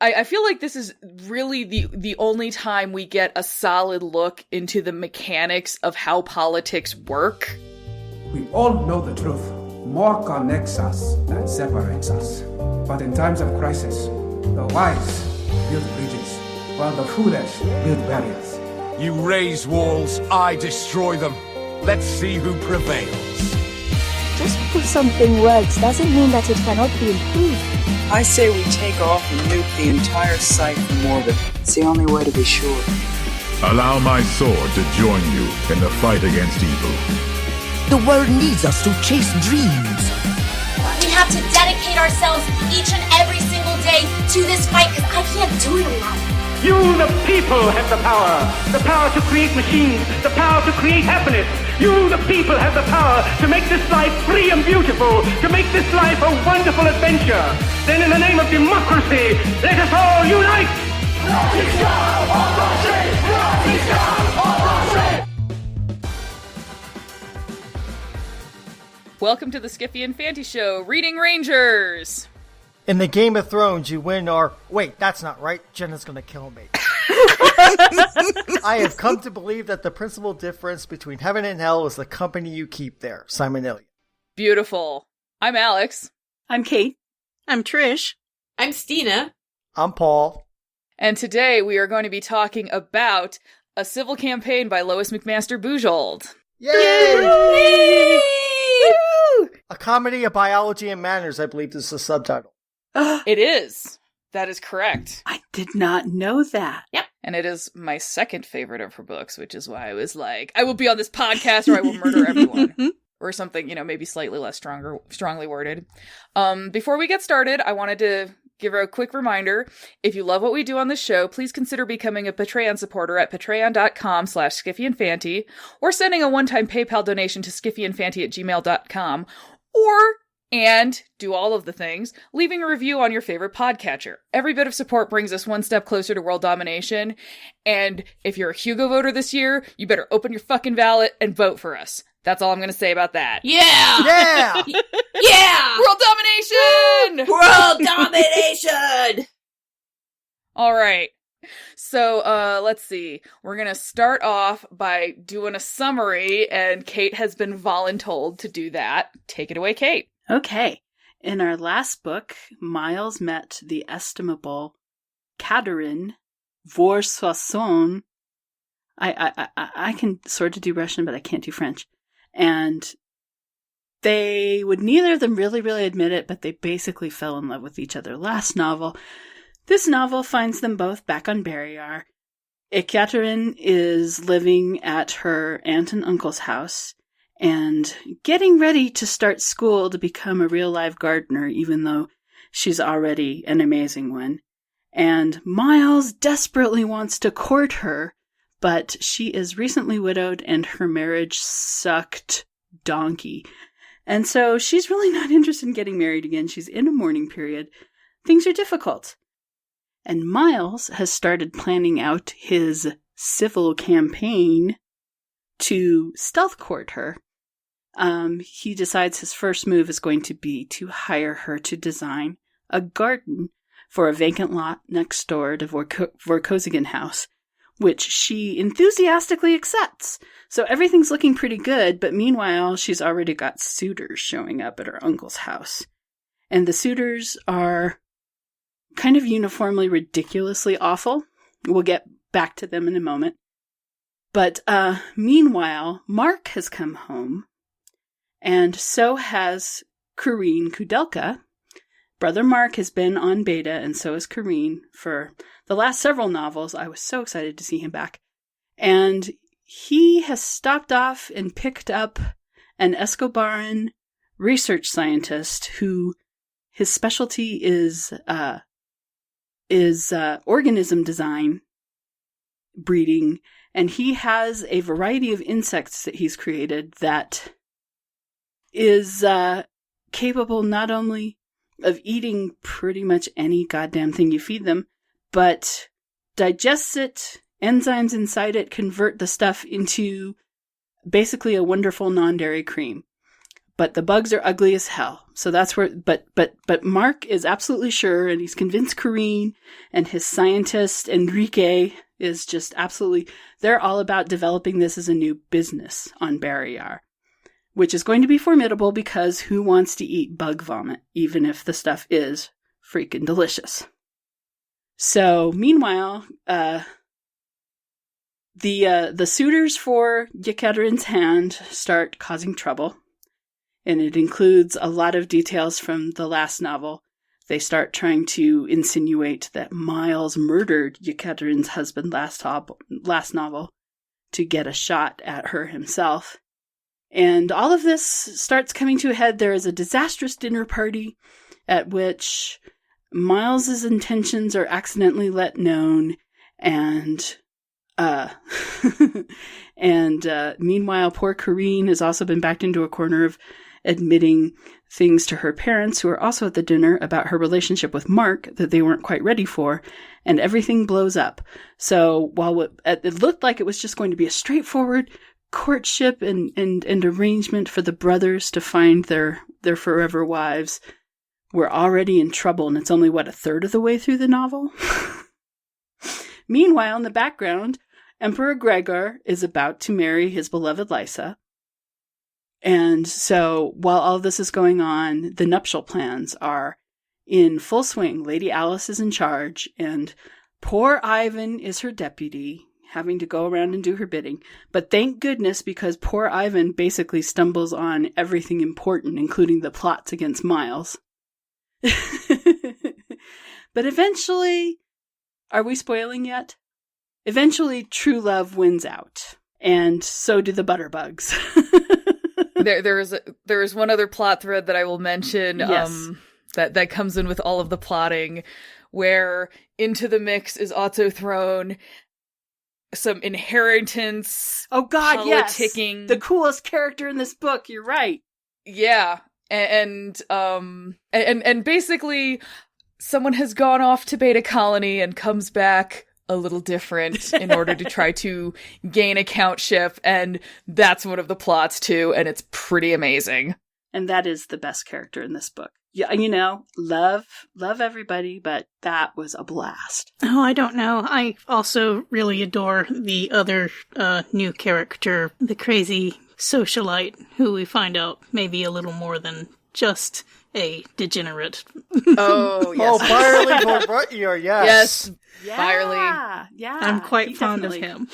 I feel like this is really the only time we get a solid look into the mechanics of how politics work. We all know the truth. More connects us than separates us. But in times of crisis, the wise build bridges, while the foolish build barriers. You raise walls, I destroy them. Let's see who prevails. Just because something works doesn't mean that it cannot be improved. I say we take off and nuke the entire site from orbit. It's the only way to be sure. Allow my sword to join you in the fight against evil. The world needs us to chase dreams. We have to dedicate ourselves each and every single day to this fight because I can't do it alone. You, the people, have the power to create machines, the power to create happiness. You, the people, have the power to make this life free and beautiful, to make this life a wonderful adventure. Then in the name of democracy, let us all unite! Welcome to the Skiffy and Fanty Show, Reading Rangers! In the Game of Thrones, you win or... Wait, that's not right. Jenna's gonna kill me. I have come to believe that the principal difference between heaven and hell is the company you keep there. Simon Elliott. Beautiful. I'm Alex. I'm Kate. I'm Trish. I'm Stina. I'm Paul. And today we are going to be talking about A Civil Campaign by Lois McMaster Bujold. Yay! Yay! A comedy of biology and manners, I believe is the subtitle. It is. That is correct. I did not know that. Yep. And it is my second favorite of her books, which is why I was like, I will be on this podcast or I will murder everyone. Or something, maybe slightly less strongly worded. Before we get started, I wanted to give her a quick reminder. If you love what we do on this show, please consider becoming a Patreon supporter at patreon.com/skiffyandfanty or sending a one-time PayPal donation to skiffyandfanty@gmail.com and do all of the things, leaving a review on your favorite podcatcher. Every bit of support brings us one step closer to world domination, and if you're a Hugo voter this year, you better open your fucking ballot and vote for us. That's all I'm going to say about that. Yeah! Yeah! Yeah! World domination! World domination! All right. So, let's see. We're going to start off by doing a summary, and Kate has been voluntold to do that. Take it away, Kate. Okay. In our last book, Miles met the estimable Catherine Vorsoisson. I can sort of do Russian, but I can't do French. And they would neither of them really admit it, but they basically fell in love with each other. Last novel. This novel finds them both back on Barrayar. Ekaterine is living at her aunt and uncle's house and getting ready to start school to become a real live gardener, even though she's already an amazing one. And Miles desperately wants to court her, but she is recently widowed and her marriage sucked donkey. And so she's really not interested in getting married again. She's in a mourning period. Things are difficult. And Miles has started planning out his civil campaign to stealth court her. He decides his first move is going to be to hire her to design a garden for a vacant lot next door to Vorkosigan House, which she enthusiastically accepts. So everything's looking pretty good, but meanwhile, she's already got suitors showing up at her uncle's house. And the suitors are kind of uniformly ridiculously awful. We'll get back to them in a moment. But meanwhile, Mark has come home, and so has Kareen Kudelka. Brother Mark has been on beta, and so has Kareen for the last several novels. I was so excited to see him back. And he has stopped off and picked up an Escobaran research scientist who his specialty is organism design, breeding, and he has a variety of insects that he's created that is capable not only of eating pretty much any goddamn thing you feed them, but digests it, enzymes inside it convert the stuff into basically a wonderful non-dairy cream. But the bugs are ugly as hell. So that's where, but Mark is absolutely sure, and he's convinced Corinne, and his scientist, Enrique, is just absolutely, they're all about developing this as a new business on Barrayar, which is going to be formidable because who wants to eat bug vomit, even if the stuff is freaking delicious? So, meanwhile, the suitors for Yekaterin's hand start causing trouble. And it includes a lot of details from the last novel. They start trying to insinuate that Miles murdered Yekaterin's husband last novel to get a shot at her himself. And all of this starts coming to a head. There is a disastrous dinner party at which Miles's intentions are accidentally let known, and meanwhile, poor Corinne has also been backed into a corner of admitting things to her parents, who are also at the dinner, about her relationship with Mark that they weren't quite ready for, and everything blows up. So while it looked like it was just going to be a straightforward courtship and arrangement for the brothers to find their forever wives, we're already in trouble, and it's only, a third of the way through the novel? Meanwhile, in the background, Emperor Gregor is about to marry his beloved Lysa. And so, while all this is going on, the nuptial plans are in full swing. Lady Alice is in charge, and poor Ivan is her deputy, having to go around and do her bidding. But thank goodness, because poor Ivan basically stumbles on everything important, including the plots against Miles. But eventually, are we spoiling yet? Eventually, true love wins out. And so do the Butterbugs. There is one other plot thread that I will mention. Yes. That comes in with all of the plotting, where into the mix is also thrown some inheritance. Oh God, politicking. Yes, the coolest character in this book. You're right. Yeah, and basically, someone has gone off to Beta Colony and comes back a little different in order to try to gain a countship, and that's one of the plots too, and it's pretty amazing. And that is the best character in this book. Yeah, love everybody, but that was a blast. Oh, I don't know. I also really adore the other new character, the crazy socialite, who we find out may be a little more than just a degenerate. Oh, yes. Oh, Byerly Vorbruttier, yes. Yes, Byerly. Yeah. I'm quite fond of him.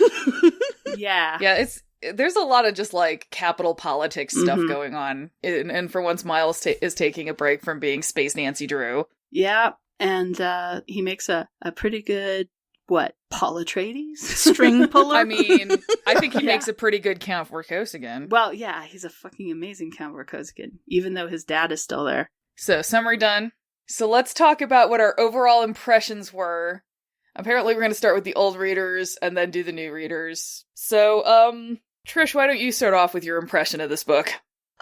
Yeah. Yeah, there's a lot of just, capital politics stuff going on. And for once, Miles is taking a break from being Space Nancy Drew. Yeah, and he makes a pretty good, Paul Atreides? String puller? I mean, I think he makes a pretty good Count Vorkosigan. Well, yeah, he's a fucking amazing Count Vorkosigan, even though his dad is still there. So, summary done. So let's talk about what our overall impressions were. Apparently we're going to start with the old readers and then do the new readers. So, Trish, why don't you start off with your impression of this book?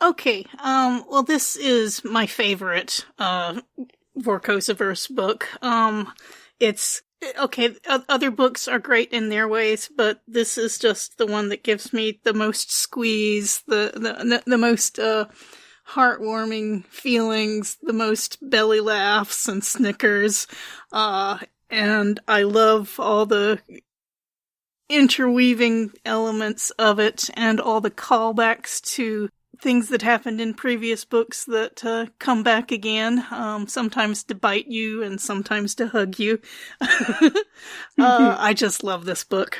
Okay, well, this is my favorite, Vorkosiverse book. It's, okay, other books are great in their ways, but this is just the one that gives me the most squeeze, the most, heartwarming feelings, the most belly laughs and snickers, and I love all the interweaving elements of it and all the callbacks to things that happened in previous books that come back again, sometimes to bite you and sometimes to hug you. I just love this book.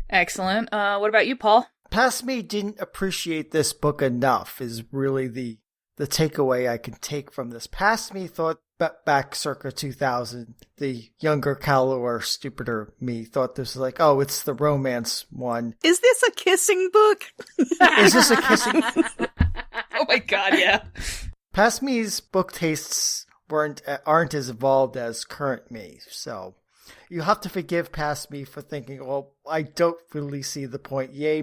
Excellent. What about you, Paul? Past me didn't appreciate this book enough is really the takeaway I can take from this. Past me thought back circa 2000, the younger, callower, stupider me thought this was like, oh, it's the romance one. Is this a kissing book? Is this a kissing? Oh my god, yeah. Past me's book tastes aren't as evolved as current me, so you have to forgive past me for thinking, well, I don't really see the point. Yay,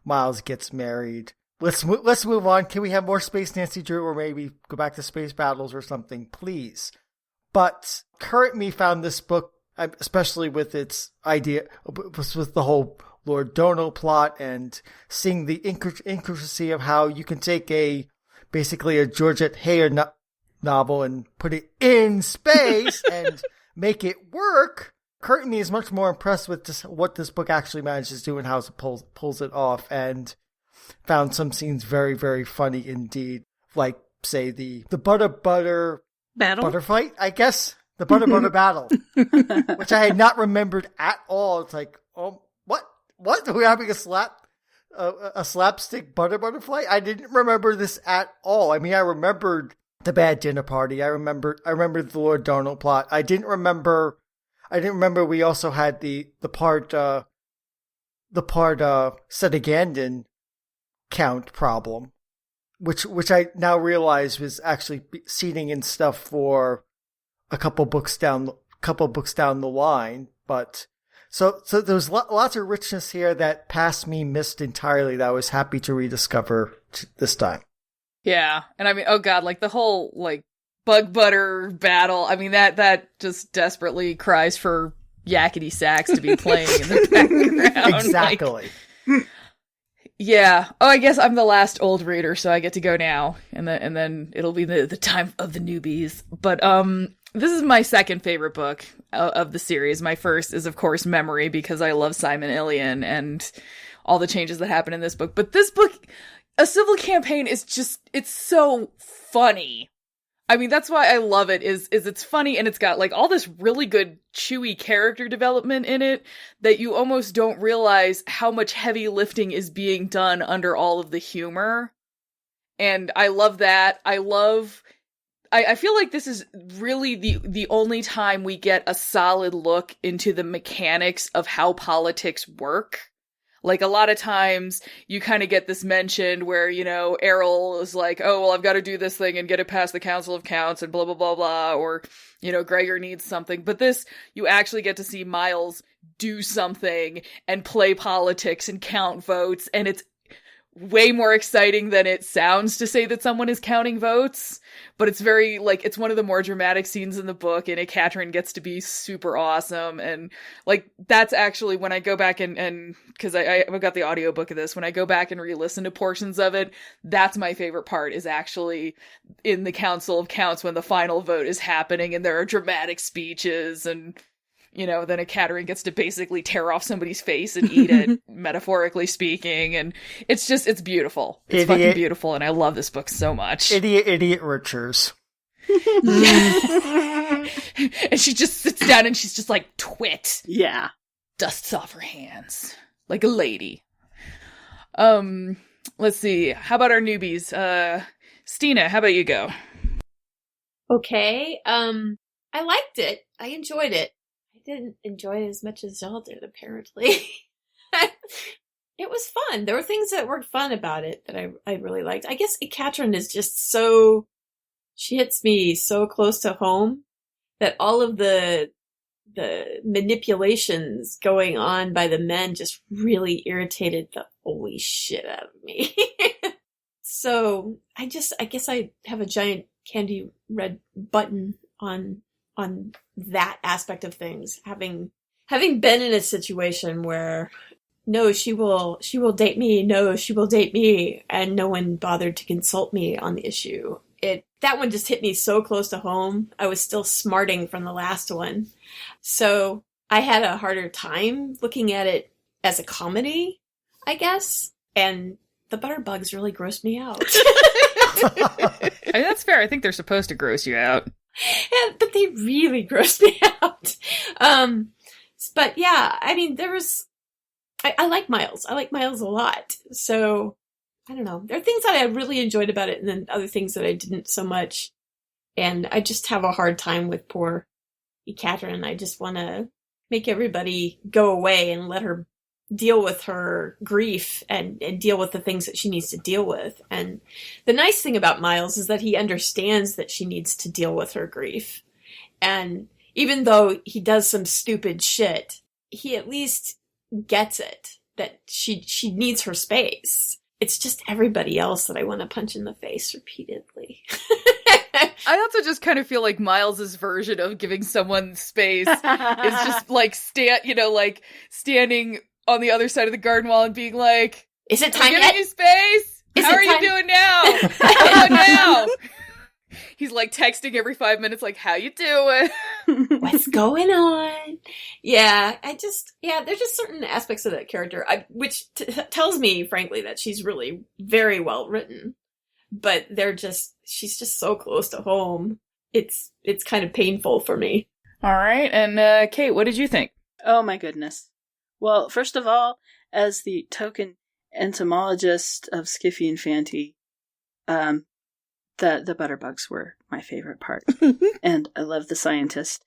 Miles gets married. Let's move on. Can we have more Space Nancy Drew, or maybe go back to Space Battles or something, please? But current me found this book, especially with its idea, with the whole Lord Dono plot and seeing the intricacy of how you can take a basically a Georgette Heyer novel and put it in space and make it work, Courtney is much more impressed with what this book actually manages to do and how it pulls it off, and found some scenes very, very funny indeed. Like, say, the butter fight, I guess? The butter battle, which I had not remembered at all. It's like, oh, what? Are we having a slapstick butter fight? I didn't remember this at all. I mean, I remembered the bad dinner party. I remembered the Lord Darnell plot. I didn't remember we also had the part Setagandin count problem, which I now realize was actually seeding in stuff for a couple books down the line. But so there's lots of richness here that past me missed entirely that I was happy to rediscover this time. Yeah. And I mean, oh God, like the whole like bug butter battle. I mean, that just desperately cries for yakety sax to be playing in the background. Exactly. Like, yeah. Oh, I guess I'm the last old reader, so I get to go now, and then it'll be the time of the newbies. But this is my second favorite book of the series. My first is, of course, Memory, because I love Simon Ilian and all the changes that happen in this book. But this book, A Civil Campaign, is just, it's so funny. I mean, that's why I love it, is it's funny, and it's got, like, all this really good, chewy character development in it that you almost don't realize how much heavy lifting is being done under all of the humor. And I love that. I feel like this is really the only time we get a solid look into the mechanics of how politics work. Like, a lot of times, you kind of get this mentioned where, you know, Errol is like, oh, well, I've got to do this thing and get it past the Council of Counts and blah, blah, blah, blah, or, you know, Gregor needs something. But this, you actually get to see Miles do something and play politics and count votes, and it's way more exciting than it sounds to say that someone is counting votes, but it's very, like, it's one of the more dramatic scenes in the book, and Katrin gets to be super awesome, and, like, that's actually, when I go back and because I've got the audiobook of this, when I go back and re-listen to portions of it, that's my favorite part, is actually in the Council of Counts when the final vote is happening, and there are dramatic speeches, and you know, then a Katrin gets to basically tear off somebody's face and eat it, metaphorically speaking, and it's beautiful. It's fucking beautiful, and I love this book so much. Idiot Richards. And she just sits down and she's just like, twit. Yeah. Dusts off her hands. Like a lady. Let's see. How about our newbies? Stina, how about you go? Okay. I liked it. I enjoyed it. Didn't enjoy it as much as y'all did, apparently. It was fun. There were things that were fun about it that I really liked. I guess Katrin is just so, she hits me so close to home that all of the manipulations going on by the men just really irritated the holy shit out of me. So I guess I have a giant candy red button on that aspect of things, having been in a situation where no, she will date me, no, she will date me, and no one bothered to consult me on the issue. That one just hit me so close to home. I was still smarting from the last one, so I had a harder time looking at it as a comedy, I guess, and the butterbugs really grossed me out. I mean, that's fair. I think they're supposed to gross you out. Yeah, but they really grossed me out. But yeah, I mean, I like Miles. I like Miles a lot. So, I don't know. There are things that I really enjoyed about it, and then other things that I didn't so much. And I just have a hard time with poor Katrin. I just want to make everybody go away and let her deal with her grief and deal with the things that she needs to deal with. And the nice thing about Miles is that he understands that she needs to deal with her grief. And even though he does some stupid shit, he at least gets it, that she needs her space. It's just everybody else that I want to punch in the face repeatedly. I also just kind of feel like Miles's version of giving someone space is just like standing on the other side of the garden wall and being like, is it time yet? You space? How are you doing now? How you doing now? He's like texting every 5 minutes, like, how you doing? What's going on? Yeah, there's just certain aspects of that character, which tells me, frankly, that she's really very well written. But she's just so close to home. It's kind of painful for me. All right, and Kate, what did you think? Oh my goodness. Well, first of all, as the token entomologist of Skiffy and Fanty, the butterbugs were my favorite part. And I love the scientist.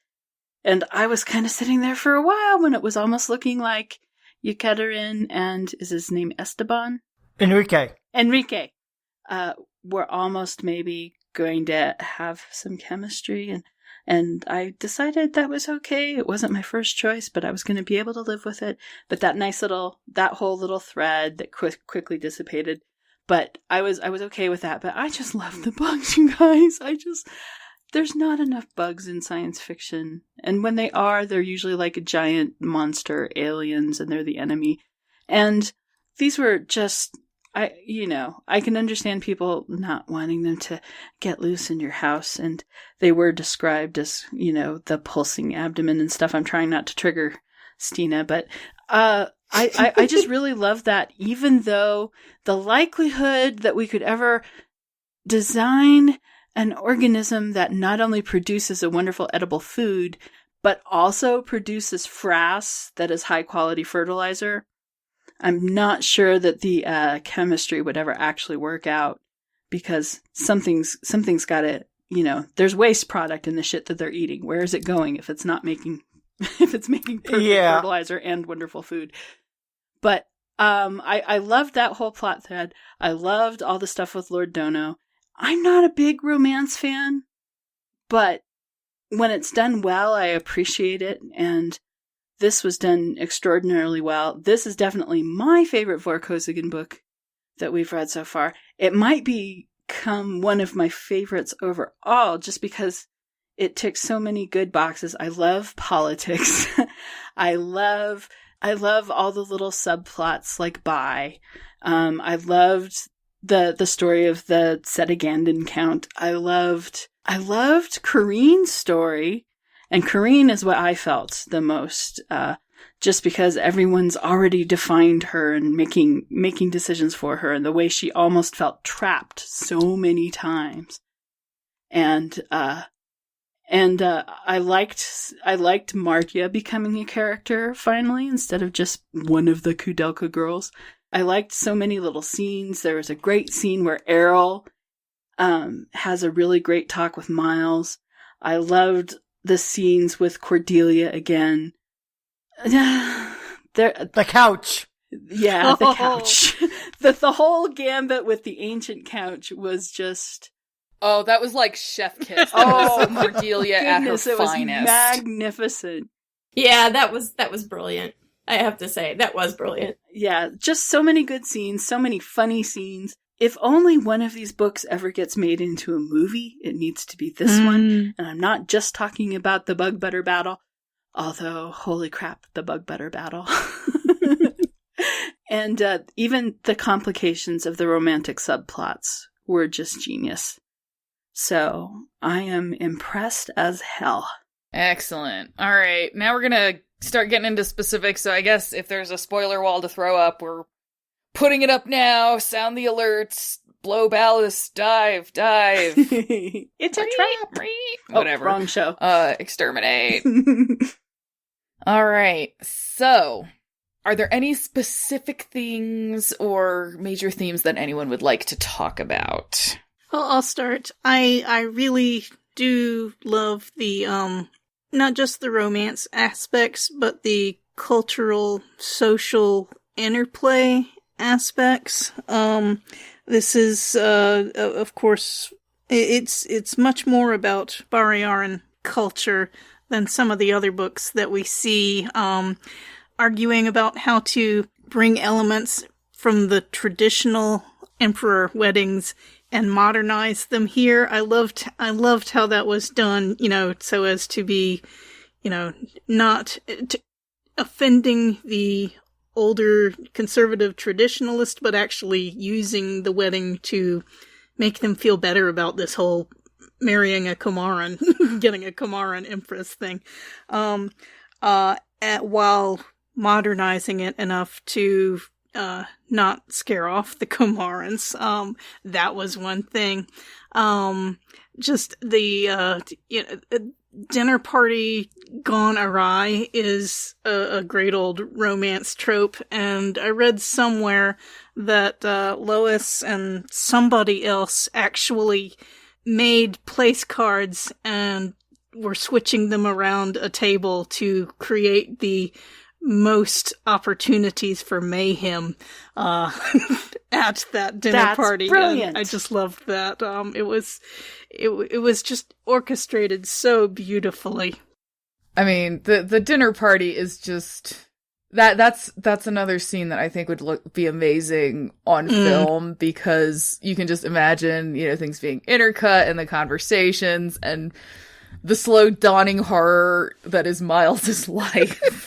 And I was kind of sitting there for a while when it was almost looking like Euceterin and, is his name Esteban? Enrique. Were almost maybe going to have some chemistry, and I decided that was okay. It wasn't my first choice, but I was going to be able to live with it. But that whole little thread that quickly dissipated. But I was okay with that. But I just love the bugs, you guys. There's not enough bugs in science fiction. And when they are, they're usually like a giant monster aliens and they're the enemy. And these were just, I can understand people not wanting them to get loose in your house. And they were described as, the pulsing abdomen and stuff. I'm trying not to trigger Stina, but I just really love that, even though the likelihood that we could ever design an organism that not only produces a wonderful edible food, but also produces frass that is high quality fertilizer, I'm not sure that the chemistry would ever actually work out, because something's got to, there's waste product in the shit that they're eating. Where is it going if it's not making perfect fertilizer and wonderful food? But I loved that whole plot thread. I loved all the stuff with Lord Dono. I'm not a big romance fan, but when it's done well, I appreciate it, and this was done extraordinarily well. This is definitely my favorite Vorkosigan book that we've read so far. It might become one of my favorites overall, just because it ticks so many good boxes. I love politics. I love all the little subplots like Bai. I loved the story of the Setagandin Count. I loved Kareen's story, and Kareen is what I felt the most, just because everyone's already defined her and making decisions for her, and the way she almost felt trapped so many times. And I liked Martia becoming a character finally, instead of just one of the Kudelka girls. I liked so many little scenes. There was a great scene where Errol has a really great talk with Miles. I loved the scenes with Cordelia again. The couch. Yeah, the couch. The whole gambit with the ancient couch was just... Oh, that was like chef kiss. Oh, Cordelia at her finest. It was magnificent. Yeah, that was brilliant. I have to say, that was brilliant. Yeah, just so many good scenes, so many funny scenes. If only one of these books ever gets made into a movie, it needs to be this one. And I'm not just talking about the Bug Butter Battle, although, holy crap, the Bug Butter Battle. And even the complications of the romantic subplots were just genius. So, I am impressed as hell. Excellent. All right, now we're gonna start getting into specifics, so I guess if there's a spoiler wall to throw up, we're putting it up now. Sound the alerts. Blow ballast. Dive. It's a trap. Whatever. Oh, wrong show. Exterminate. All right. So, are there any specific things or major themes that anyone would like to talk about? Well, I'll start. I really do love the, not just the romance aspects, but the cultural, social interplay aspects. This is, of course, it's much more about Bariaran culture than some of the other books that we see, arguing about how to bring elements from the traditional emperor weddings and modernize them here. I loved how that was done, so as to be, not offending the older conservative traditionalist, but actually using the wedding to make them feel better about this whole marrying a Comaran, getting a Comaran empress thing, while modernizing it enough to not scare off the Comarans. That was one thing. Just the dinner party gone awry is a great old romance trope, and I read somewhere that Lois and somebody else actually made place cards and were switching them around a table to create the most opportunities for mayhem at that dinner party. Brilliant. And I just loved that. It was just orchestrated so beautifully. I mean, the dinner party is just that's another scene that I think would be amazing on film, because you can just imagine, things being intercut and the conversations and the slow dawning horror that is Miles's life.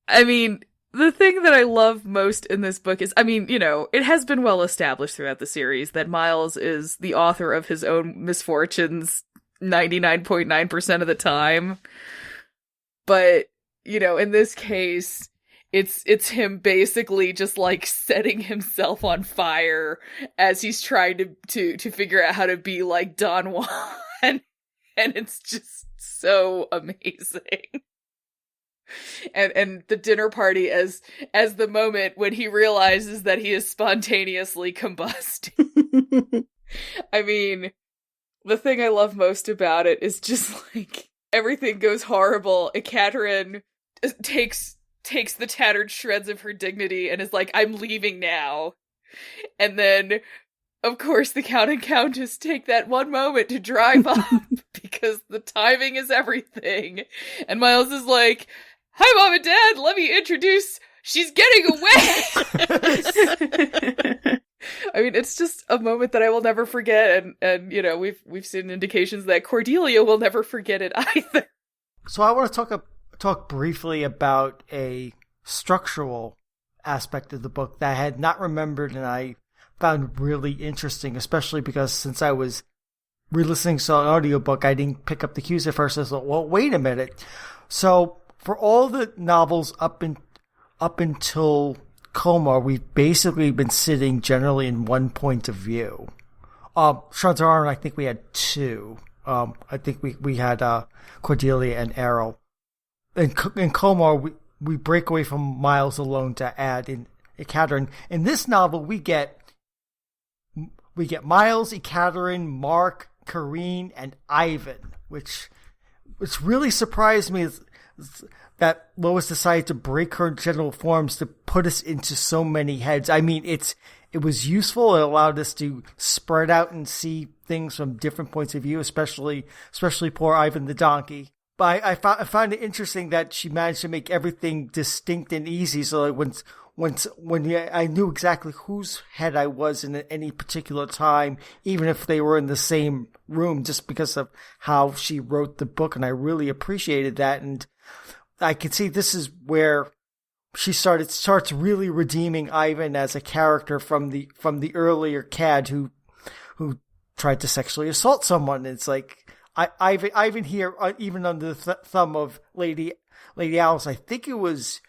I mean, the thing that I love most in this book is, it has been well established throughout the series that Miles is the author of his own misfortunes 99.9% of the time. But, in this case, it's him basically just like setting himself on fire as he's trying to figure out how to be like Don Juan. And it's just so amazing. And the dinner party as the moment when he realizes that he is spontaneously combusting. I mean, the thing I love most about it is just like everything goes horrible. Ekaterin takes the tattered shreds of her dignity and is like, I'm leaving now. And then, of course, the Count and Countess take that one moment to drive up because the timing is everything. And Miles is like, hi, Mom and Dad, let me introduce, she's getting away! I mean, it's just a moment that I will never forget, and we've seen indications that Cordelia will never forget it either. So I want to talk briefly about a structural aspect of the book that I had not remembered and I found really interesting, especially because since I was re-listening to an audiobook, I didn't pick up the cues at first. I thought, well, wait a minute. So for all the novels up until Comar, we've basically been sitting generally in one point of view. Shantaran, I think we had two. I think we had Cordelia and Errol. In Comar, we break away from Miles alone to add in Ekaterin. In this novel, we get Miles, Ekaterin, Mark, Karine, and Ivan, which really surprised me is that Lois decided to break her general forms to put us into so many heads. I mean, it was useful. It allowed us to spread out and see things from different points of view, especially poor Ivan the donkey. But I found it interesting that she managed to make everything distinct and easy. So like when I knew exactly whose head I was in any particular time, even if they were in the same room, just because of how she wrote the book, and I really appreciated that. And I could see this is where she starts really redeeming Ivan as a character from the earlier Cad who tried to sexually assault someone. It's like Ivan here, even under the thumb of Lady Alice. I think it was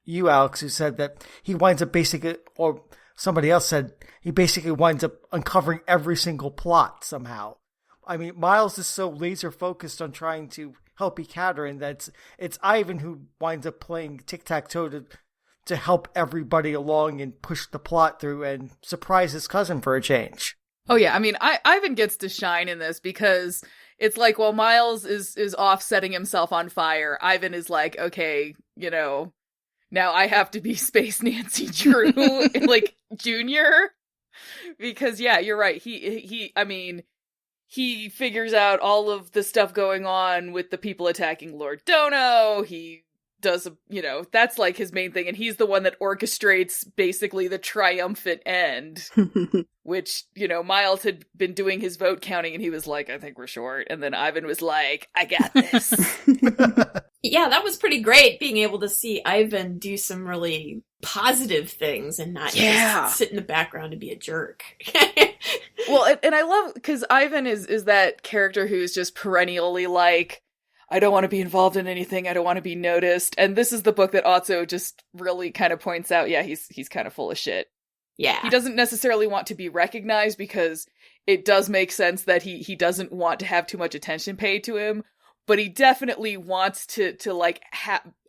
you, Alex, who said that he winds up basically, or somebody else said he basically winds up uncovering every single plot somehow. I mean, Miles is so laser focused on trying to help Ekaterin that it's Ivan who winds up playing tic-tac-toe to help everybody along and push the plot through and surprise his cousin for a change. Oh yeah, I mean, Ivan gets to shine in this because it's like, while Miles is off setting himself on fire, Ivan is like, okay, now I have to be Space Nancy Drew, like, Junior. Because, yeah, you're right. He figures out all of the stuff going on with the people attacking Lord Dono. He does, that's like his main thing. And he's the one that orchestrates basically the triumphant end, which, Miles had been doing his vote counting and he was like, I think we're short. And then Ivan was like, I got this. Yeah, that was pretty great being able to see Ivan do some really positive things and not just sit in the background and be a jerk. Well, and I love, because Ivan is that character who's just perennially like, I don't want to be involved in anything, I don't want to be noticed. And this is the book that Otso just really kind of points out, he's kind of full of shit. Yeah. He doesn't necessarily want to be recognized because it does make sense that he doesn't want to have too much attention paid to him, but he definitely wants to like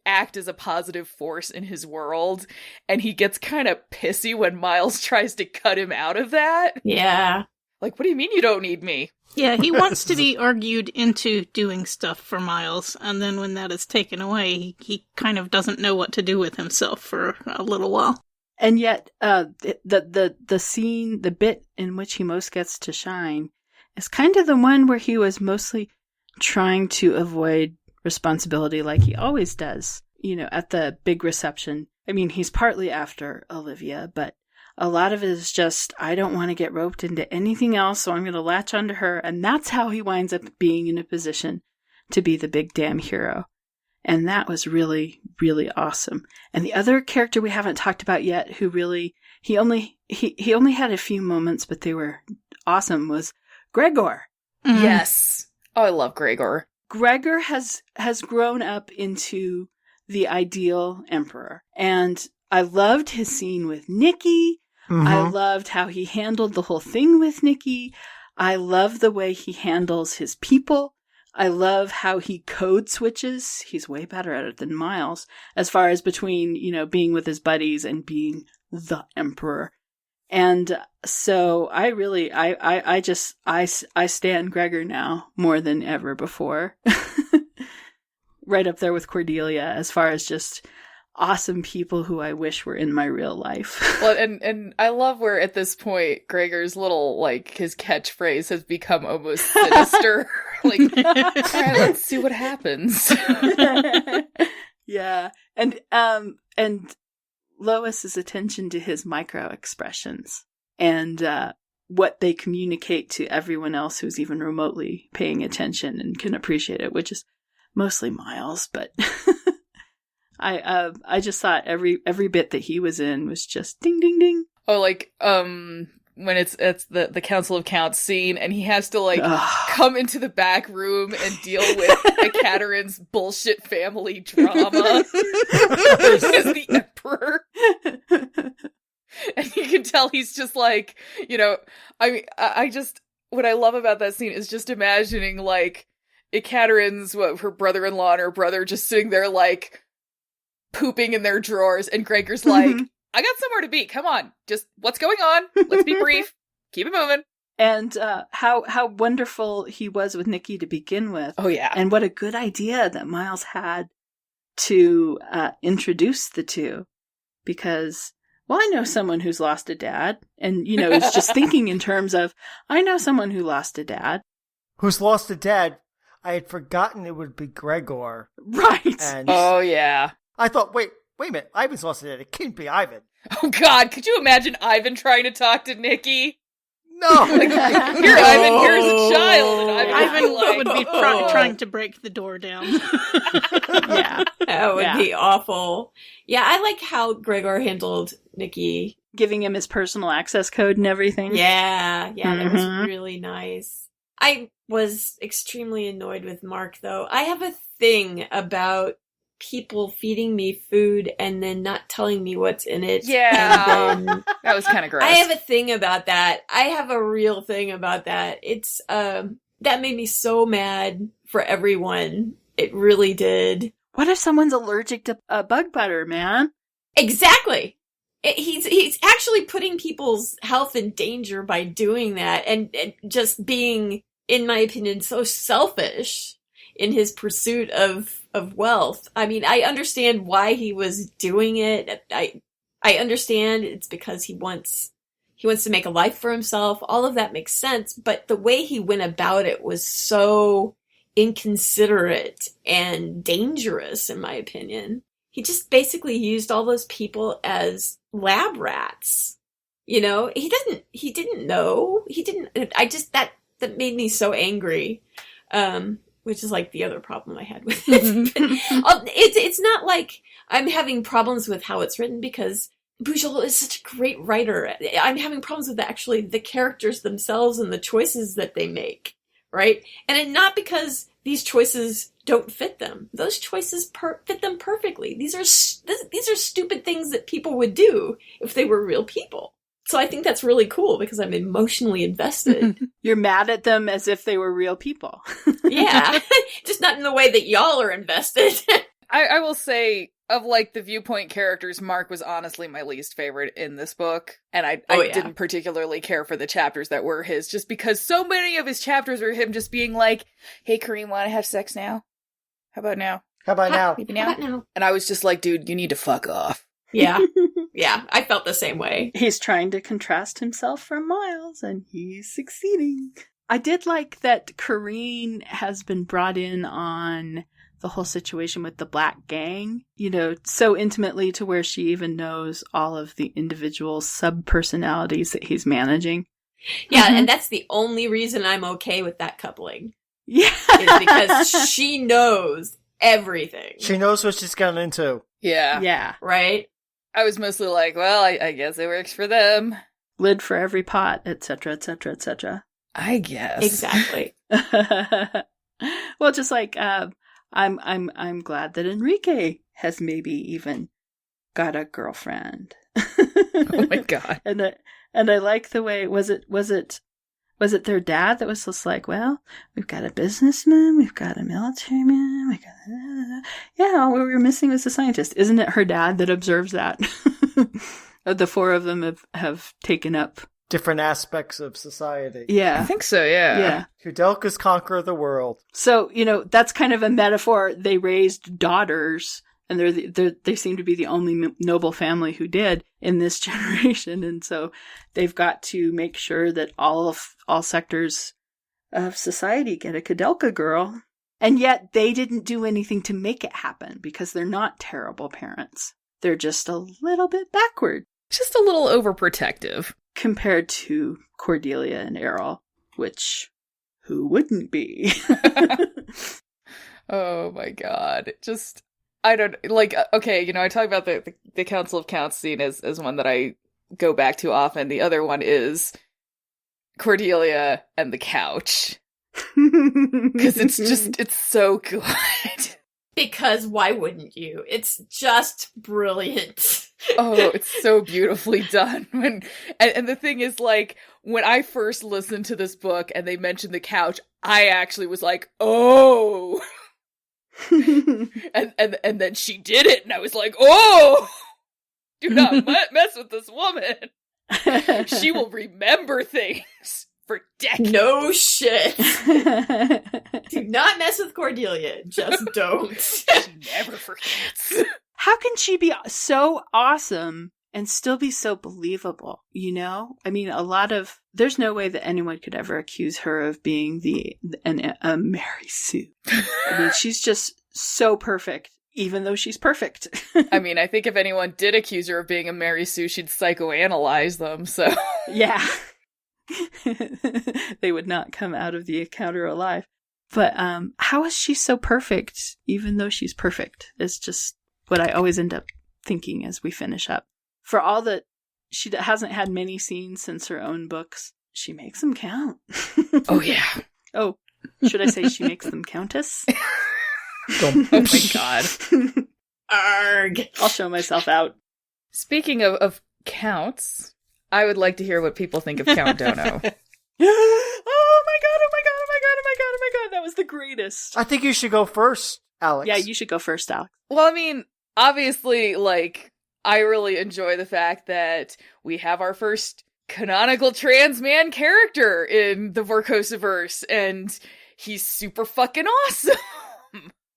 act as a positive force in his world, and he gets kind of pissy when Miles tries to cut him out of that. Yeah. Like, what do you mean you don't need me? Yeah, he wants to be argued into doing stuff for Miles, and then when that is taken away, he kind of doesn't know what to do with himself for a little while. And yet, the scene, the bit in which he most gets to shine, is kind of the one where he was mostly trying to avoid responsibility like he always does, at the big reception. I mean, he's partly after Olivia, but a lot of it is just, I don't want to get roped into anything else, so I'm going to latch onto her. And that's how he winds up being in a position to be the big damn hero. And that was really, really awesome. And the other character we haven't talked about yet, who really, he only had a few moments, but they were awesome, was Gregor. Mm-hmm. Yes. Oh, I love Gregor. Gregor has grown up into the ideal emperor. And I loved his scene with Nikki. Mm-hmm. I loved how he handled the whole thing with Nikki. I love the way he handles his people. I love how he code switches. He's way better at it than Miles, as far as between, being with his buddies and being the emperor. And so I really, I stan Gregor now more than ever before. Right up there with Cordelia, as far as just awesome people who I wish were in my real life. Well, and I love where at this point Gregor's little, like, his catchphrase has become almost sinister. Like, all right, let's see what happens. Yeah. And Lois's attention to his micro expressions and what they communicate to everyone else who's even remotely paying attention and can appreciate it, which is mostly Miles, but I just thought every bit that he was in was just ding ding ding. Oh, like when it's the Council of Counts scene and he has to like come into the back room and deal with Ekaterin's bullshit family drama as the emperor. And you can tell he's just like, I just, what I love about that scene is just imagining like Ekaterin's, her brother-in-law and her brother just sitting there like pooping in their drawers, and Gregor's like, I got somewhere to be. Come on. Just what's going on? Let's be brief. Keep it moving. And how wonderful he was with Nikki to begin with. Oh, yeah. And what a good idea that Miles had to introduce the two. Because, well, I know someone who's lost a dad. And, is just thinking in terms of, I know someone who lost a dad. Who's lost a dad? I had forgotten it would be Gregor. Right. And oh, yeah. I thought, wait a minute. Ivan's lost a dad. It can't be Ivan. Oh, God. Could you imagine Ivan trying to talk to Nikki? No. Like, here, Ivan, here's a child. And Ivan would be trying to break the door down. Yeah. That would be awful. Yeah, I like how Gregor handled Nikki. Giving him his personal access code and everything. Yeah, that was really nice. I was extremely annoyed with Mark, though. I have a thing about people feeding me food and then not telling me what's in it. Yeah. That was kind of gross. I have a thing about that. I have a real thing about that. It's, that made me so mad for everyone. It really did. What if someone's allergic to bug butter, man? Exactly. He's actually putting people's health in danger by doing that and just being, in my opinion, so selfish in his pursuit of wealth. I mean, I understand why he was doing it. I understand it's because he wants to make a life for himself. All of that makes sense, but the way he went about it was so inconsiderate and dangerous, in my opinion. He just basically used all those people as lab rats. You know, he didn't know. That made me so angry. Which is like the other problem I had with it. It's not like I'm having problems with how it's written, because Bujold is such a great writer. I'm having problems with actually the characters themselves and the choices that they make, right? And not because these choices don't fit them. Those choices fit them perfectly. These are stupid things that people would do if they were real people. So I think that's really cool because I'm emotionally invested. You're mad at them as if they were real people. Yeah, just not in the way that y'all are invested. I will say, of like the viewpoint characters, Mark was honestly my least favorite in this book. And I didn't particularly care for the chapters that were his, just because so many of his chapters were him just being like, hey, Kareem, want to have sex now? How about now? How about now? Maybe now? How about now? And I was just like, dude, you need to fuck off. Yeah. Yeah, I felt the same way. He's trying to contrast himself from Miles, and he's succeeding. I did like that Kareen has been brought in on the whole situation with the Black Gang, you know, so intimately to where she even knows all of the individual sub-personalities that he's managing. Yeah, and that's the only reason I'm okay with that coupling. Yeah. Is because she knows everything. She knows what she's gotten into. Yeah. Yeah. Right? I was mostly like, well, I guess it works for them. Lid for every pot, etc., etc., etc. I guess. Exactly. Well, just like I'm glad that Enrique has maybe even got a girlfriend. Oh my god. And I like the way was it their dad that was just like, well, we've got a businessman, we've got a military man, we got all we were missing was a scientist. Isn't it her dad that observes that? The four of them have taken up different aspects of society. Yeah. I think so, yeah. Yeah. Kudelka's conquer the world. So, you know, that's kind of a metaphor. They raised daughters, and they seem to be the only noble family who did in this generation. And so they've got to make sure that all sectors of society get a Kudelka girl. And yet they didn't do anything to make it happen because they're not terrible parents. They're just a little bit backward. Just a little overprotective. Compared to Cordelia and Errol, which, who wouldn't be? Oh my god. Just, I don't, like, okay, you know, I talk about the Council of Counts scene as one that I go back to often. The other one is Cordelia and the couch. Because it's so good. Because why wouldn't you? It's just brilliant. Oh, it's so beautifully done. And the thing is, like, when I first listened to this book and they mentioned the couch, I actually was like, oh. and then she did it, and I was like, oh, do not mess with this woman. She will remember things for decades. No shit. Do not mess with Cordelia. Just don't. She never forgets. How can she be so awesome and still be so believable? You know? I mean, there's no way that anyone could ever accuse her of being a Mary Sue. I mean, she's just so perfect, even though she's perfect. I mean, I think if anyone did accuse her of being a Mary Sue, she'd psychoanalyze them, so. Yeah. They would not come out of the encounter alive. But how is she so perfect, even though she's perfect? It's just what I always end up thinking as we finish up. For all that she hasn't had many scenes since her own books, she makes them count. Oh, yeah. Oh, should I say she makes them countess? Oh my god. Arg. I'll show myself out. Speaking of counts, I would like to hear what people think of Count Dono. Oh my god, oh my god, oh my god, oh my god, oh my god, that was the greatest. I think you should go first, Alex. Yeah, you should go first, Alex. Well, I mean, obviously, like, I really enjoy the fact that we have our first canonical trans man character in the Vorkosiverse, and he's super fucking awesome.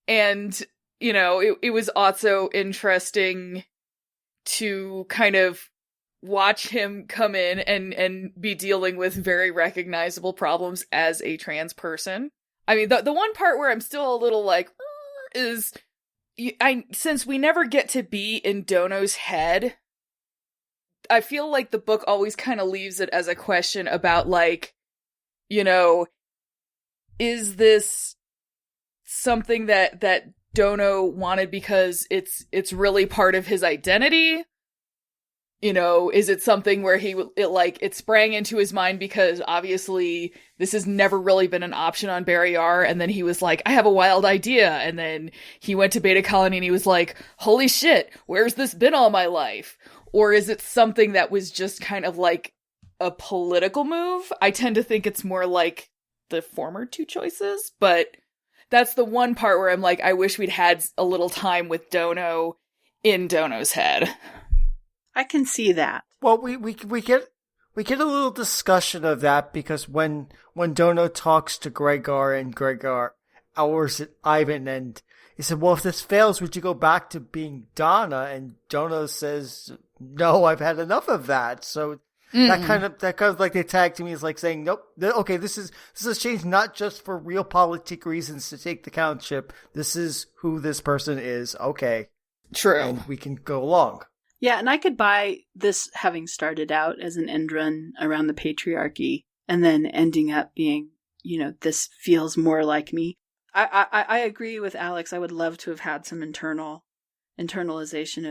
And, you know, it was also interesting to kind of watch him come in and be dealing with very recognizable problems as a trans person. I mean, the one part where I'm still a little like, is, since we never get to be in Dono's head, I feel like the book always kind of leaves it as a question about, like, you know, is this something that Dono wanted because it's really part of his identity? You know, is it something where it sprang into his mind because obviously this has never really been an option on Barrayar, and then he was like, I have a wild idea, and then he went to Beta Colony and he was like, holy shit, where's this been all my life? Or is it something that was just kind of like a political move? I tend to think it's more like the former two choices, but that's the one part where I'm like, I wish we'd had a little time with Dono in Dono's head. I can see that. Well, we get a little discussion of that because when Dono talks to Gregor and Gregor hours at Ivan, and he said, well, if this fails, would you go back to being Donna? And Dono says, no, I've had enough of that. So that kind of like the tag to me is like saying, nope, okay, this is changed not just for realpolitik reasons to take the countship. This is who this person is. Okay. True. And we can go along. Yeah, and I could buy this having started out as an end run around the patriarchy and then ending up being, you know, this feels more like me. I agree with Alex. I would love to have had some internalization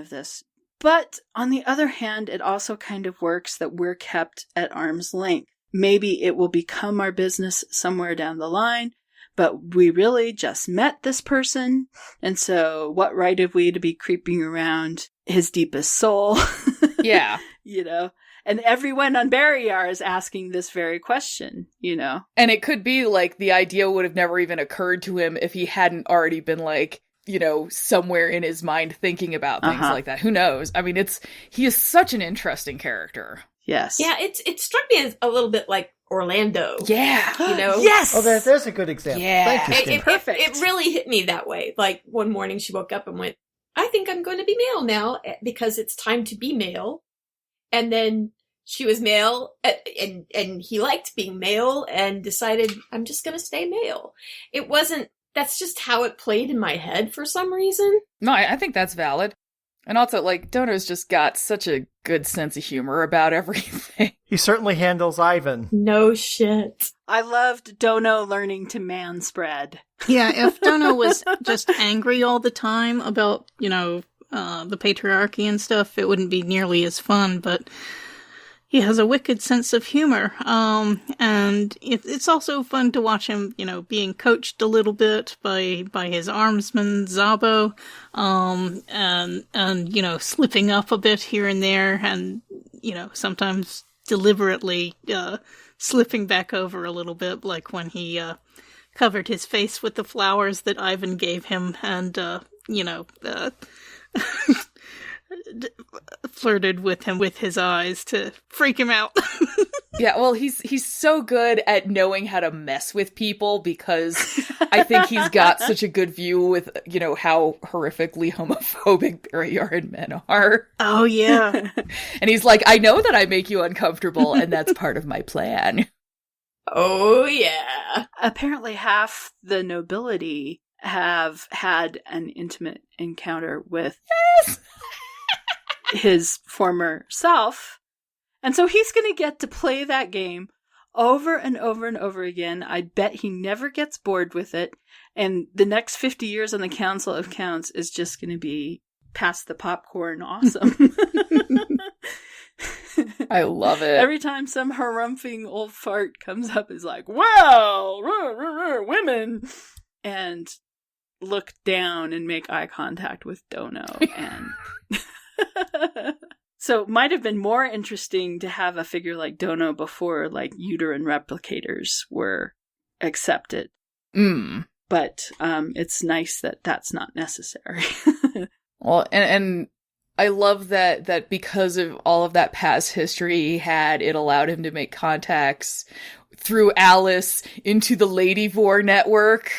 of this. But on the other hand, it also kind of works that we're kept at arm's length. Maybe it will become our business somewhere down the line, but we really just met this person. And so what right have we to be creeping around his deepest soul? Yeah. You know? And everyone on Barrayar is asking this very question, you know? And it could be like the idea would have never even occurred to him if he hadn't already been like, you know, somewhere in his mind thinking about things like that. Who knows? I mean, he is such an interesting character. Yes. Yeah, it struck me as a little bit like Orlando. Yeah. You know? Yes! Oh, there's a good example. Yeah. Thank you, Skin. Perfect. It really hit me that way. Like, one morning she woke up and went, I think I'm going to be male now because it's time to be male. And then she was male and he liked being male and decided, I'm just going to stay male. That's just how it played in my head for some reason. No, I think that's valid. And also, like, Dono's just got such a good sense of humor about everything. He certainly handles Ivan. No shit. I loved Dono learning to manspread. Yeah, if Dono was just angry all the time about, you know, the patriarchy and stuff, it wouldn't be nearly as fun, but he has a wicked sense of humor. And it's also fun to watch him, you know, being coached a little bit by his armsman, Zabo, and, you know, slipping up a bit here and there, and, you know, sometimes deliberately, slipping back over a little bit, like when he, covered his face with the flowers that Ivan gave him, and, you know, flirted with him with his eyes to freak him out. Yeah, well, he's so good at knowing how to mess with people because I think he's got such a good view with, you know, how horrifically homophobic Barrayaran men are. Oh, yeah. And he's like, I know that I make you uncomfortable, and that's part of my plan. Oh, yeah. Apparently half the nobility have had an intimate encounter with his former self. And so he's going to get to play that game over and over and over again. I bet he never gets bored with it. And the next 50 years on the Council of Counts is just going to be past the popcorn awesome. I love it. Every time some harumphing old fart comes up, is like, well, women, and look down and make eye contact with Dono. And so it might have been more interesting to have a figure like Dono before, like, uterine replicators were accepted. But it's nice that that's not necessary. Well, and I love that because of all of that past history he had, it allowed him to make contacts through Alice into the Lady Vor network.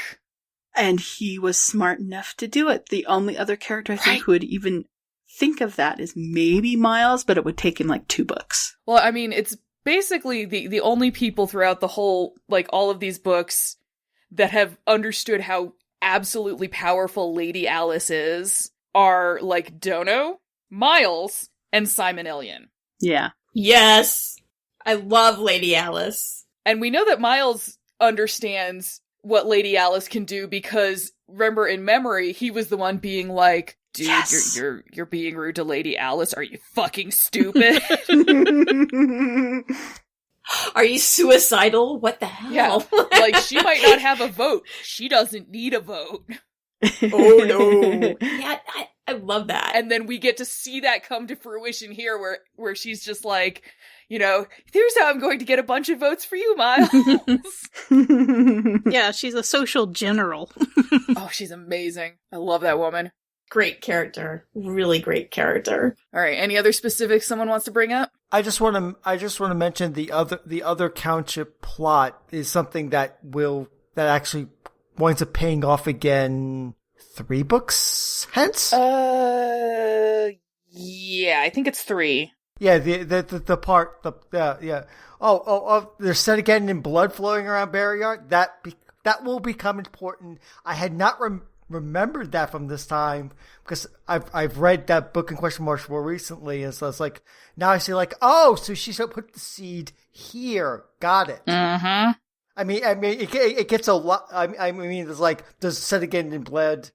And he was smart enough to do it. The only other character I think who would even think of that is maybe Miles, but it would take him like 2 books. Well, I mean, it's basically the only people throughout the whole, like, all of these books that have understood how absolutely powerful Lady Alice is are like Dono, Miles, and Simon Illian. Yeah. Yes. I love Lady Alice. And we know that Miles understands what Lady Alice can do because, remember, in Memory, he was the one being like, dude, Yes. you're being rude to Lady Alice. Are you fucking stupid? Are you suicidal? What the hell? Yeah. Like, she might not have a vote. She doesn't need a vote. Oh, no. Yeah, I love that. And then we get to see that come to fruition here where she's just like, you know, here's how I'm going to get a bunch of votes for you, Miles. Yeah, she's a social general. Oh, she's amazing. I love that woman. Great character. Really great character. All right, any other specifics someone wants to bring up? I just want to mention the other Countship plot is something that actually winds up paying off again 3 books hence. Yeah, I think it's 3. Yeah, the part yeah. Oh, they're set again in blood flowing around Barrayar. That will become important. I had not remembered that from this time because I've read that book in question more recently, and so it's like now I see like, oh, so she should put the seed here. Got it. Mm-hmm. I mean, it gets a lot. I mean, it's like, does set again in blood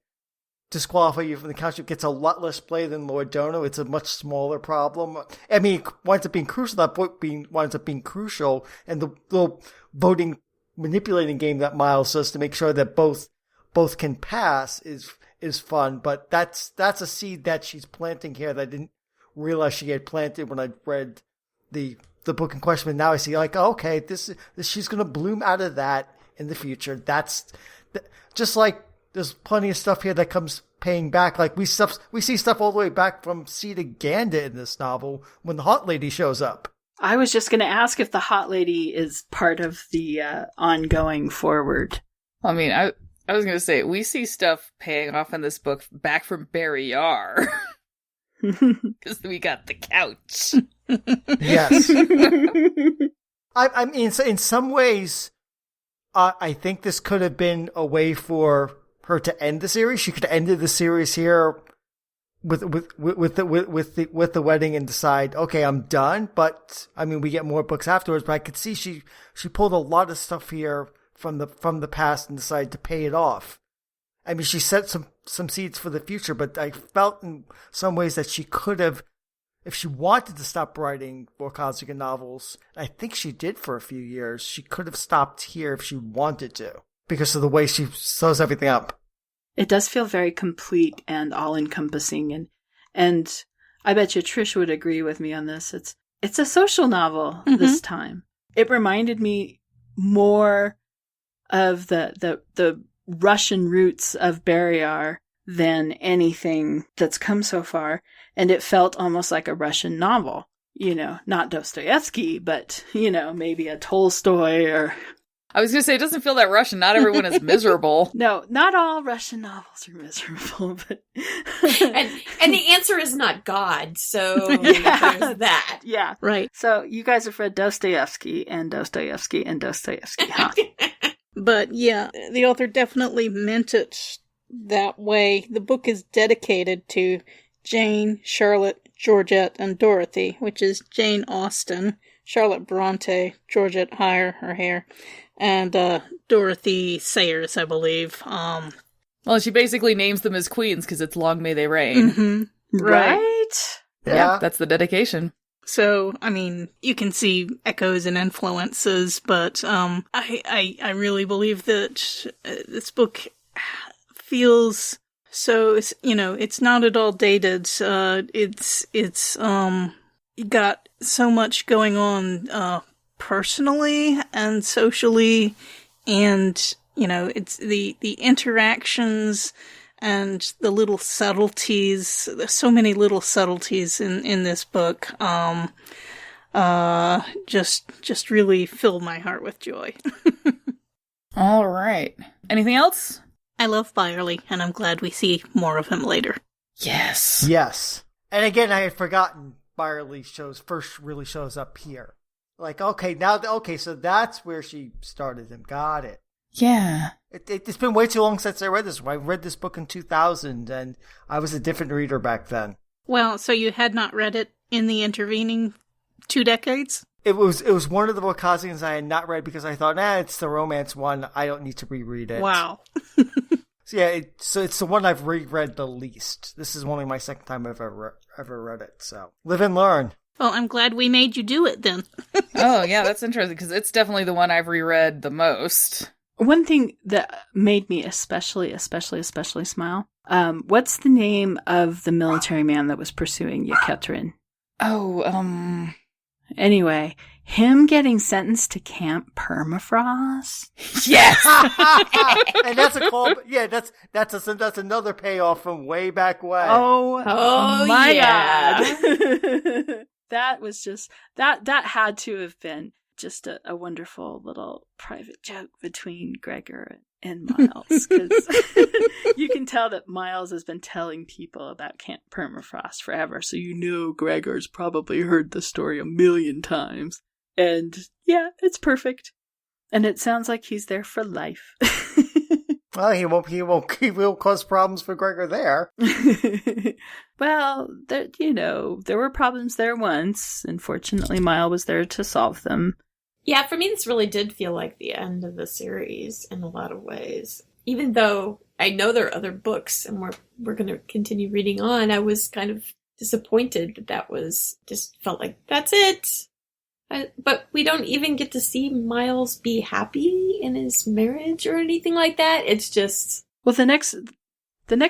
disqualify you from the Countship? Gets a lot less play than Lord Dono. It's a much smaller problem. I mean, it winds up being crucial. That book winds up being crucial, and the little voting manipulating game that Miles does to make sure that both can pass is fun. But that's a seed that she's planting here that I didn't realize she had planted when I read the book in question. But now I see like, oh, okay, this she's going to bloom out of that in the future. That's just like there's plenty of stuff here that comes paying back. Like we see stuff all the way back from Sita Ganda in this novel when the Hot Lady shows up. I was just going to ask if the Hot Lady is part of the ongoing forward. I mean, I was going to say, we see stuff paying off in this book back from Barrayar. Because we got the couch. Yes. I mean, in some ways, I think this could have been a way for her to end the series. She could have ended the series here with the wedding and decide, okay, I'm done. But I mean, we get more books afterwards. But I could see she pulled a lot of stuff here from the past and decided to pay it off. I mean, she set some seeds for the future, but I felt in some ways that she could have, if she wanted to stop writing Vorkosigan novels, I think she did for a few years, she could have stopped here if she wanted to, because of the way she sews everything up. It does feel very complete and all-encompassing, and I bet you Trish would agree with me on this. It's a social novel this time. It reminded me more of the Russian roots of Barrayar than anything that's come so far, and it felt almost like a Russian novel. You know, not Dostoevsky, but, you know, maybe a Tolstoy or... I was going to say, it doesn't feel that Russian. Not everyone is miserable. No, not all Russian novels are miserable, but... and the answer is not God, so there's that. Yeah, right. So you guys have read Dostoevsky and Dostoevsky and Dostoevsky, huh? But yeah, the author definitely meant it that way. The book is dedicated to Jane, Charlotte, Georgette, and Dorothy, which is Jane Austen, Charlotte Bronte, Georgette Heyer, her hair, and Dorothy Sayers, I believe. Well, she basically names them as queens because it's Long May They Reign. Mm-hmm. Right? Yeah, that's the dedication. So, I mean, you can see echoes and influences, but I really believe that this book feels so, you know, it's not at all dated. It's got so much going on personally and socially, and, you know, it's the interactions and the little subtleties. There's so many little subtleties in this book. Just really filled my heart with joy. All right. Anything else? I love Byerly, and I'm glad we see more of him later. Yes. Yes. And again, I had forgotten Byerly first really shows up here. Like, okay, so that's where she started him. Got it. Yeah. It's been way too long since I read this. I read this book in 2000, and I was a different reader back then. Well, so you had not read it in the intervening 2 decades? It was one of the Wakazians I had not read because I thought, it's the romance one. I don't need to reread it. Wow. So yeah, it's the one I've reread the least. This is only my second time I've ever read it. So live and learn. Well, I'm glad we made you do it then. Oh, yeah, that's interesting because it's definitely the one I've reread the most. One thing that made me especially smile. What's the name of the military man that was pursuing Yekatrin? Oh, Anyway, him getting sentenced to Camp Permafrost. Yes, and that's a call. Yeah, that's another payoff from way back when. Oh my God! That was just that had to have been just a wonderful little private joke between Gregor and Miles, because you can tell that Miles has been telling people about Camp Permafrost forever, so Gregor's probably heard the story 1,000,000 times. And yeah, it's perfect. And it sounds like he's there for life. Well, he won't cause problems for Gregor there. Well, there were problems there once. Unfortunately, Miles was there to solve them. Yeah, for me, this really did feel like the end of the series in a lot of ways. Even though I know there are other books and we're going to continue reading on, I was kind of disappointed that was just felt like that's it. But we don't even get to see Miles be happy in his marriage or anything like that. It's just... Well, the next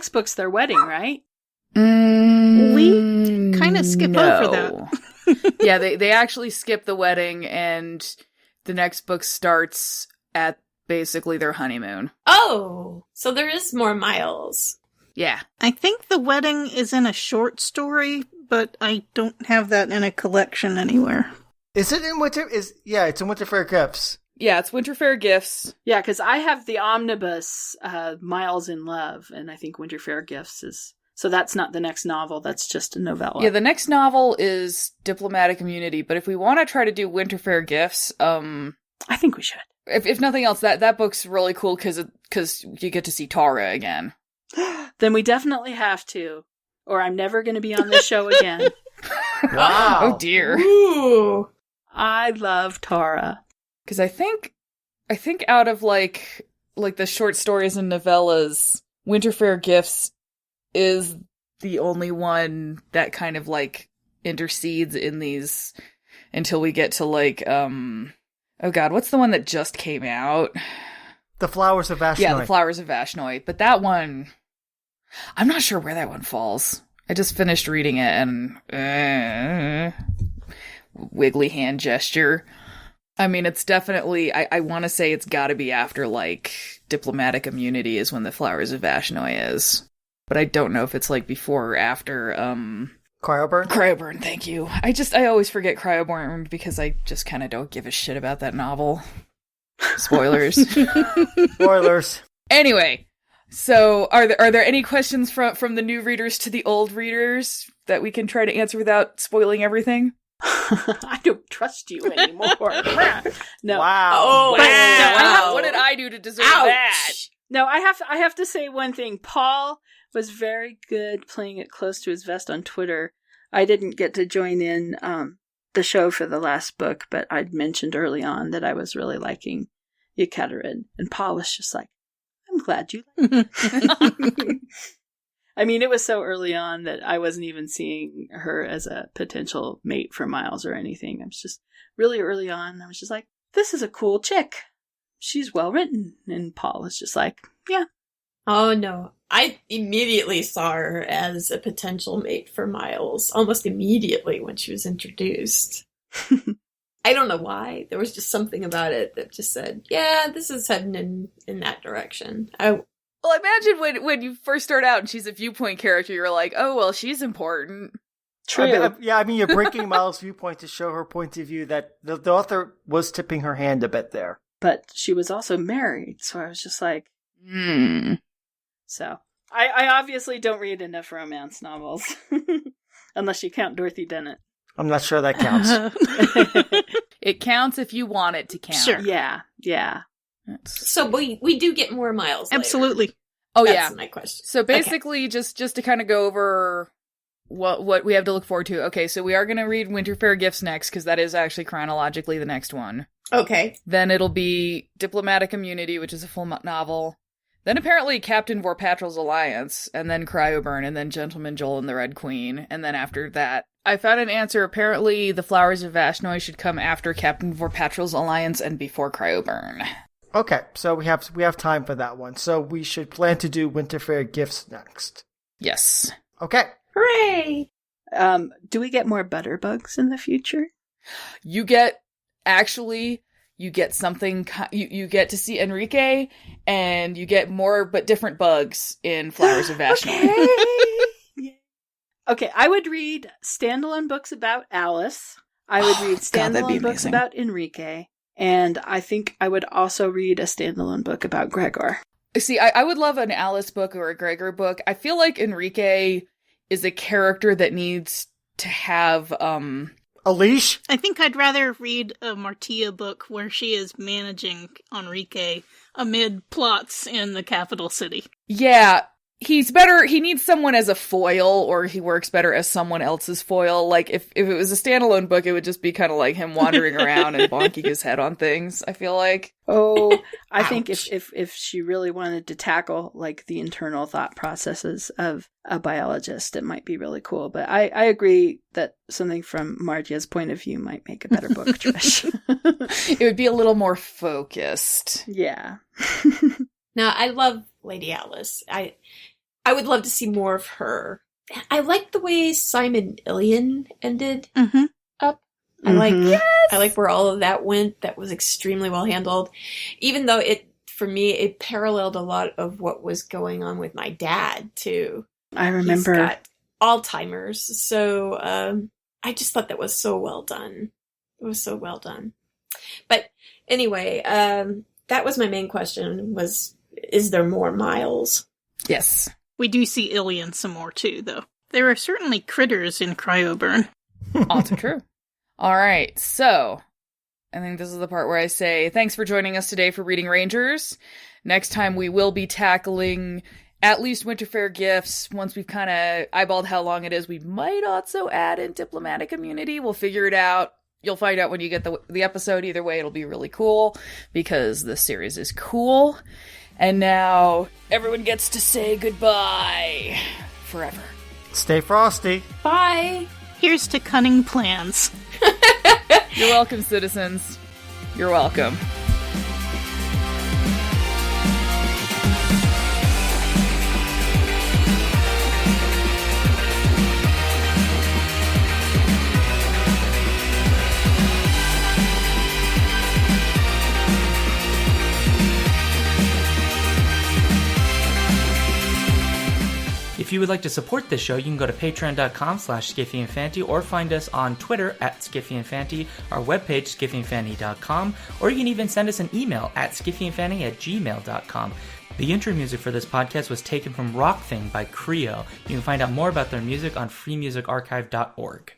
book's their wedding, right? We kind of skip over that. Yeah, they actually skip the wedding, and the next book starts at basically their honeymoon. Oh, so there is more Miles. Yeah. I think the wedding is in a short story, but I don't have that in a collection anywhere. Is it in Winter? It's in Winter Fair Gifts. Yeah, it's Winter Fair Gifts. Yeah, because I have the omnibus Miles in Love, and I think Winter Fair Gifts is... So that's not the next novel, that's just a novella. Yeah, the next novel is Diplomatic Immunity, but if we want to try to do Winter Fair Gifts, I think we should. If nothing else, that book's really cool because you get to see Tara again. Then we definitely have to, or I'm never going to be on this show again. Wow. Oh dear. Ooh. I love Tara. Because I think out of like the short stories and novellas, Winter Fair Gifts is the only one that kind of like intercedes in these until we get to like oh god, what's the one that just came out? The Flowers of Vashnoy. Yeah, The Flowers of Vashnoy. But that one, I'm not sure where that one falls. I just finished reading it and wiggly hand gesture. I mean, it's definitely, I want to say it's got to be after like Diplomatic Immunity is when The Flowers of Vashnoy is. But I don't know if it's like before or after Cryoburn? Cryoburn, thank you. I always forget Cryoburn because I just kind of don't give a shit about that novel. Spoilers. Spoilers. Anyway, so are there any questions from the new readers to the old readers that we can try to answer without spoiling everything? I don't trust you anymore. No. Wow. Oh, wow. What did I do to deserve Ouch. that? No, I have to say one thing. Paul was very good playing it close to his vest on Twitter. I didn't get to join in the show for the last book, but I'd mentioned early on that I was really liking Yekatrin, and Paul was just like, I'm glad you like it. I mean, it was so early on that I wasn't even seeing her as a potential mate for Miles or anything. I was just really early on. I was just like, this is a cool chick. She's well written. And Paul was just like, yeah. Oh no. I immediately saw her as a potential mate for Miles, almost immediately when she was introduced. I don't know why. There was just something about it that just said, yeah, this is heading in that direction. Well, imagine when you first start out and she's a viewpoint character, you're like, oh, well, she's important. True. I mean, you're breaking Miles' viewpoint to show her point of view that the author was tipping her hand a bit there. But she was also married, so I was just like, So, I obviously don't read enough romance novels. Unless you count Dorothy Dennett. I'm not sure that counts. It counts if you want it to count. Sure. Yeah. So we do get more Miles later. Absolutely. Oh, That's yeah. my question. So basically, just to kind of go over what we have to look forward to. Okay, so we are going to read Winterfell Gifts next, because that is actually chronologically the next one. Okay. Then it'll be Diplomatic Immunity, which is a full novel. Then apparently Captain Vorpatrol's Alliance, and then Cryoburn, and then Gentleman Joel and the Red Queen. And then after that, I found an answer. Apparently the Flowers of Vashnoi should come after Captain Vorpatrol's Alliance and before Cryoburn. Okay, so we have time for that one. So we should plan to do Winterfell Gifts next. Yes. Okay. Hooray! Do we get more Butterbugs in the future? You get something, you get to see Enrique, and you get more but different bugs in Flowers of Vashnoi. Okay, I would read standalone books about Alice. I would read standalone books about Enrique. And I think I would also read a standalone book about Gregor. See, I would love an Alice book or a Gregor book. I feel like Enrique is a character that needs to have, a leash? I think I'd rather read a Martia book where she is managing Enrique amid plots in the capital city. Yeah, he's better. He needs someone as a foil, or he works better as someone else's foil. Like, if it was a standalone book, it would just be kind of like him wandering around and bonking his head on things, I feel like. Oh, I think if she really wanted to tackle, like, the internal thought processes of a biologist, it might be really cool. But I agree that something from Margia's point of view might make a better book, Trish. It would be a little more focused. Yeah. Now, I love Lady Alice. I would love to see more of her. I like the way Simon Ilion ended up. I like where all of that went. That was extremely well handled. Even though for me, it paralleled a lot of what was going on with my dad, too. I remember. He's got Alzheimer's. So I just thought that was so well done. It was so well done. But anyway, that was my main question, is there more Miles? Yes. We do see Ilion some more, too, though. There are certainly critters in Cryoburn. Also true. All right, so I think this is the part where I say thanks for joining us today for Reading Rangers. Next time we will be tackling at least Winterfell Gifts. Once we've kind of eyeballed how long it is, we might also add in Diplomatic Immunity. We'll figure it out. You'll find out when you get the episode. Either way, it'll be really cool because the series is cool. And now everyone gets to say goodbye forever. Stay frosty. Bye. Here's to cunning plans. You're welcome, citizens. You're welcome. If you would like to support this show, you can go to patreon.com/SkiffyandFanty or find us on Twitter @SkiffyandFanty, our webpage SkiffyandFanty.com, or you can even send us an email at SkiffyandFanty@gmail.com. The intro music for this podcast was taken from Rock Thing by Creo. You can find out more about their music on freemusicarchive.org.